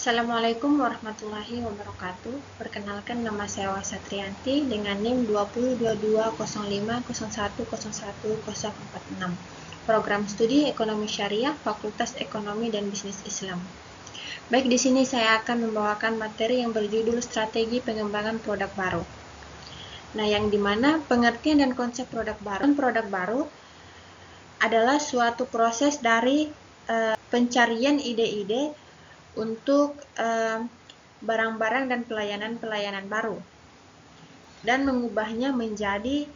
Assalamualaikum warahmatullahi wabarakatuh. Perkenalkan, nama saya Wasa Trianti dengan NIM 20220501010046. Program Studi Ekonomi Syariah, Fakultas Ekonomi dan Bisnis Islam. Baik, di sini saya akan membawakan materi yang berjudul Strategi Pengembangan Produk Baru. Nah, yang dimana pengertian dan konsep produk baru. Produk baru adalah suatu proses dari pencarian ide-ide untuk barang-barang dan pelayanan-pelayanan baru dan mengubahnya menjadi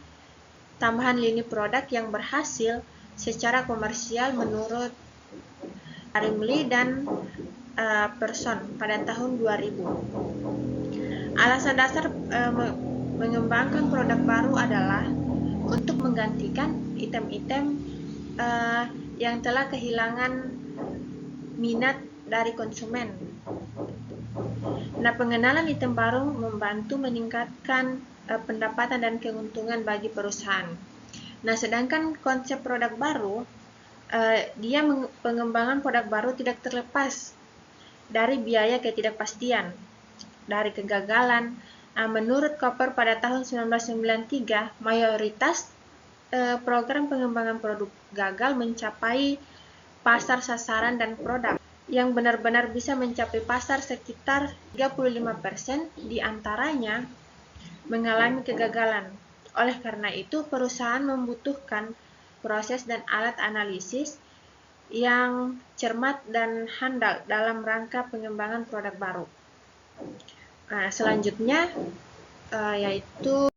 tambahan lini produk yang berhasil secara komersial menurut Arimli dan Person pada tahun 2000. Alasan dasar mengembangkan produk baru adalah untuk menggantikan item-item yang telah kehilangan minat dari konsumen. Nah, pengenalan item baru membantu meningkatkan pendapatan dan keuntungan bagi perusahaan. Nah, sedangkan konsep produk baru, pengembangan produk baru tidak terlepas dari biaya ketidakpastian, dari kegagalan. Menurut Koper pada tahun 1993, mayoritas program pengembangan produk gagal mencapai pasar sasaran dan produk yang benar-benar bisa mencapai pasar. Sekitar 35% diantaranya mengalami kegagalan. Oleh karena itu, perusahaan membutuhkan proses dan alat analisis yang cermat dan handal dalam rangka pengembangan produk baru. Nah, selanjutnya yaitu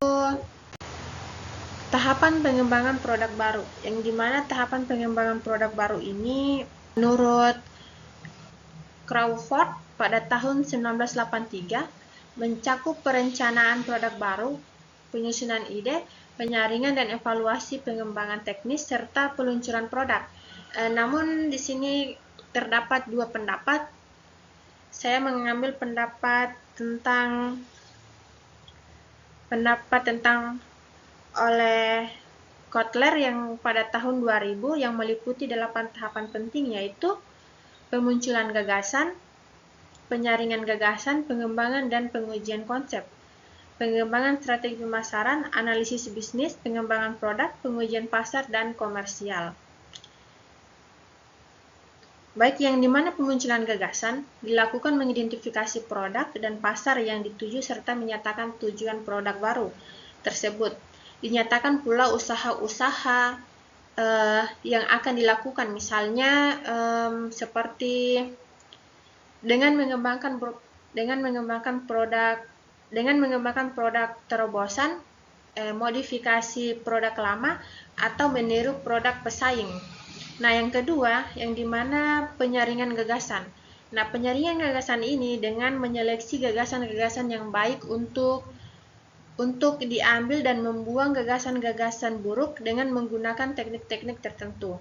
tahapan pengembangan produk baru, yang dimana tahapan pengembangan produk baru ini menurut Crawford pada tahun 1983 mencakup perencanaan produk baru, penyusunan ide, penyaringan dan evaluasi pengembangan teknis, serta peluncuran produk. Namun di sini terdapat dua pendapat. Saya mengambil pendapat tentang oleh Kotler yang pada tahun 2000 yang meliputi 8 tahapan penting, yaitu pemunculan gagasan, penyaringan gagasan, pengembangan dan pengujian konsep, pengembangan strategi pemasaran, analisis bisnis, pengembangan produk, pengujian pasar, dan komersial. Baik, yang dimana pemunculan gagasan dilakukan mengidentifikasi produk dan pasar yang dituju serta menyatakan tujuan produk baru tersebut. Dinyatakan pula usaha-usaha yang akan dilakukan, misalnya seperti dengan mengembangkan produk terobosan, modifikasi produk lama, atau meniru produk pesaing. Nah, yang kedua, yang dimana penyaringan gagasan. Nah, penyaringan gagasan ini dengan menyeleksi gagasan-gagasan yang baik untuk diambil dan membuang gagasan-gagasan buruk dengan menggunakan teknik-teknik tertentu.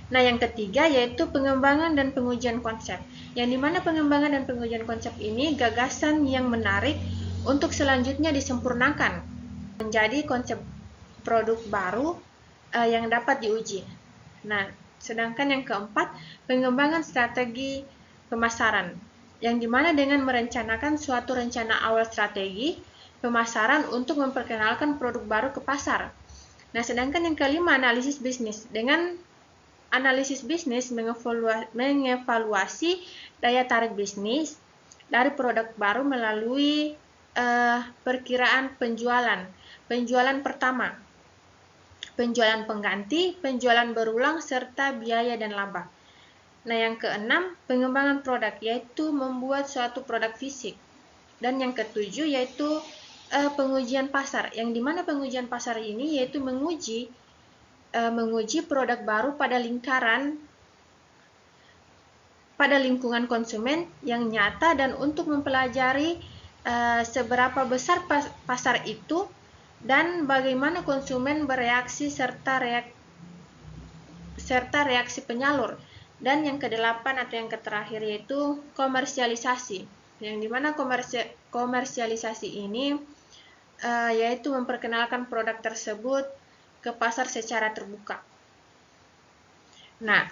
Nah, yang ketiga yaitu pengembangan dan pengujian konsep, yang dimana pengembangan dan pengujian konsep ini gagasan yang menarik untuk selanjutnya disempurnakan menjadi konsep produk baru yang dapat diuji. Nah, sedangkan yang keempat, pengembangan strategi pemasaran, yang dimana dengan merencanakan suatu rencana awal strategi pemasaran untuk memperkenalkan produk baru ke pasar. Nah, sedangkan yang kelima, analisis bisnis. Dengan analisis bisnis mengevaluasi daya tarik bisnis dari produk baru melalui perkiraan penjualan pertama, penjualan pengganti, penjualan berulang, serta biaya dan laba. Nah, yang keenam, pengembangan produk, yaitu membuat suatu produk fisik. Dan yang ketujuh yaitu pengujian pasar, yang dimana pengujian pasar ini yaitu menguji produk baru pada lingkungan konsumen yang nyata dan untuk mempelajari seberapa besar pasar itu dan bagaimana konsumen bereaksi serta reaksi penyalur. Dan yang kedelapan atau yang terakhir yaitu komersialisasi, yang dimana komersialisasi ini yaitu memperkenalkan produk tersebut ke pasar secara terbuka. Nah,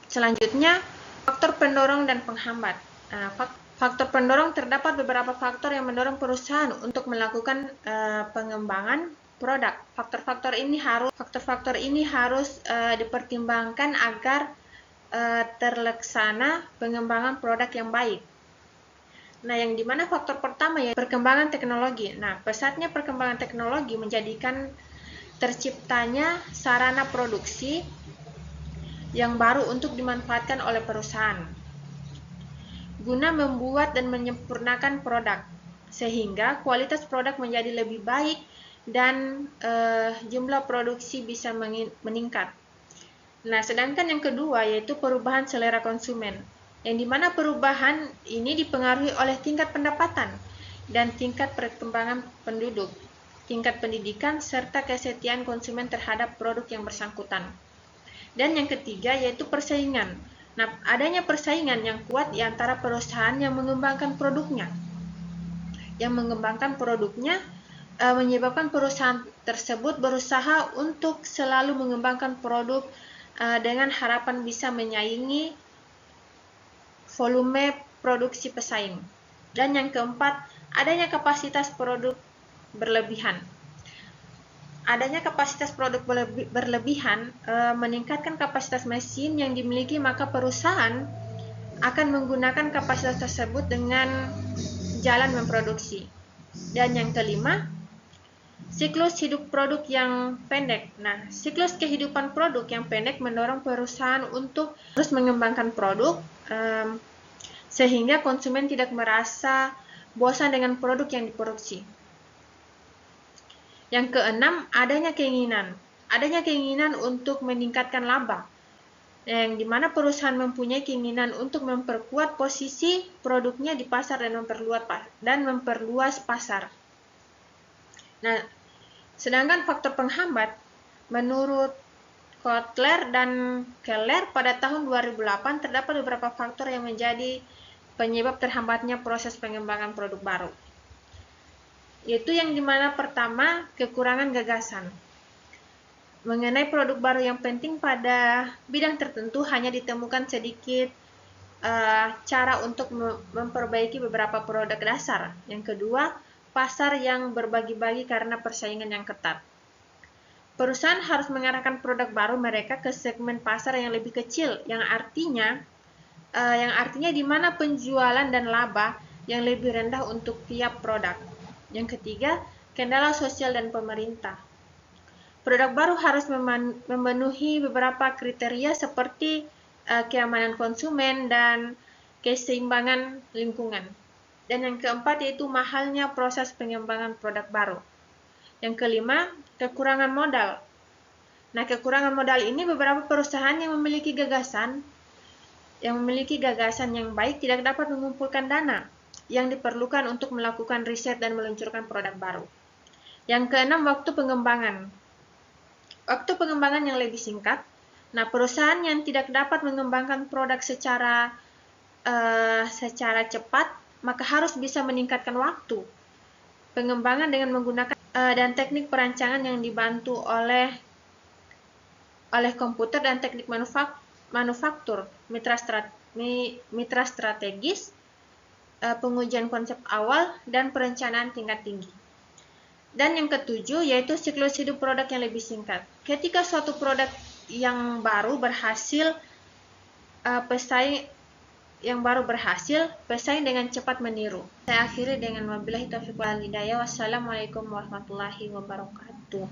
selanjutnya faktor pendorong dan penghambat. faktor pendorong, terdapat beberapa faktor yang mendorong perusahaan untuk melakukan pengembangan produk. Faktor-faktor ini harus dipertimbangkan agar terlaksana pengembangan produk yang baik. Nah, yang dimana faktor pertama yaitu perkembangan teknologi. Nah, pesatnya perkembangan teknologi menjadikan terciptanya sarana produksi yang baru untuk dimanfaatkan oleh perusahaan guna membuat dan menyempurnakan produk, sehingga kualitas produk menjadi lebih baik dan jumlah produksi bisa meningkat. Nah, sedangkan yang kedua yaitu perubahan selera konsumen, yang dimana perubahan ini dipengaruhi oleh tingkat pendapatan dan tingkat perkembangan penduduk, tingkat pendidikan, serta kesetiaan konsumen terhadap produk yang bersangkutan. Dan yang ketiga yaitu persaingan. Nah, adanya persaingan yang kuat di antara perusahaan yang mengembangkan produknya. Menyebabkan perusahaan tersebut berusaha untuk selalu mengembangkan produk dengan harapan bisa menyaingi volume produksi pesaing. Dan yang keempat, adanya kapasitas produk berlebihan. Adanya kapasitas produk berlebihan meningkatkan kapasitas mesin yang dimiliki, maka perusahaan akan menggunakan kapasitas tersebut dengan jalan memproduksi. Dan yang kelima, siklus hidup produk yang pendek. Nah, siklus kehidupan produk yang pendek mendorong perusahaan untuk terus mengembangkan produk sehingga konsumen tidak merasa bosan dengan produk yang diproduksi. Yang keenam, adanya keinginan untuk meningkatkan laba, yang dimana perusahaan mempunyai keinginan untuk memperkuat posisi produknya di pasar dan memperluas pasar. Nah, sedangkan faktor penghambat, menurut Kotler dan Keller pada tahun 2008 terdapat beberapa faktor yang menjadi penyebab terhambatnya proses pengembangan produk baru. Yaitu yang dimana pertama, kekurangan gagasan. Mengenai produk baru yang penting pada bidang tertentu hanya ditemukan sedikit cara untuk memperbaiki beberapa produk dasar. Yang kedua, pasar yang berbagi-bagi karena persaingan yang ketat. Perusahaan harus mengarahkan produk baru mereka ke segmen pasar yang lebih kecil, yang artinya di mana penjualan dan laba yang lebih rendah untuk tiap produk. Yang ketiga, kendala sosial dan pemerintah. Produk baru harus memenuhi beberapa kriteria seperti keamanan konsumen dan keseimbangan lingkungan. Dan yang keempat yaitu mahalnya proses pengembangan produk baru. Yang kelima, kekurangan modal. Nah, kekurangan modal ini beberapa perusahaan yang memiliki gagasan yang baik tidak dapat mengumpulkan dana yang diperlukan untuk melakukan riset dan meluncurkan produk baru. Yang keenam, waktu pengembangan. Waktu pengembangan yang lebih singkat. Nah, perusahaan yang tidak dapat mengembangkan produk secara cepat, maka harus bisa meningkatkan waktu pengembangan dengan menggunakan dan teknik perancangan yang dibantu oleh komputer dan teknik manufaktur, mitra strategis, pengujian konsep awal, dan perencanaan tingkat tinggi. Dan yang ketujuh yaitu siklus hidup produk yang lebih singkat. Ketika suatu produk yang baru berhasil pesaing dengan cepat meniru. Saya akhiri dengan wabillahi taufiq wal hidayah. Wassalamualaikum warahmatullahi wabarakatuh.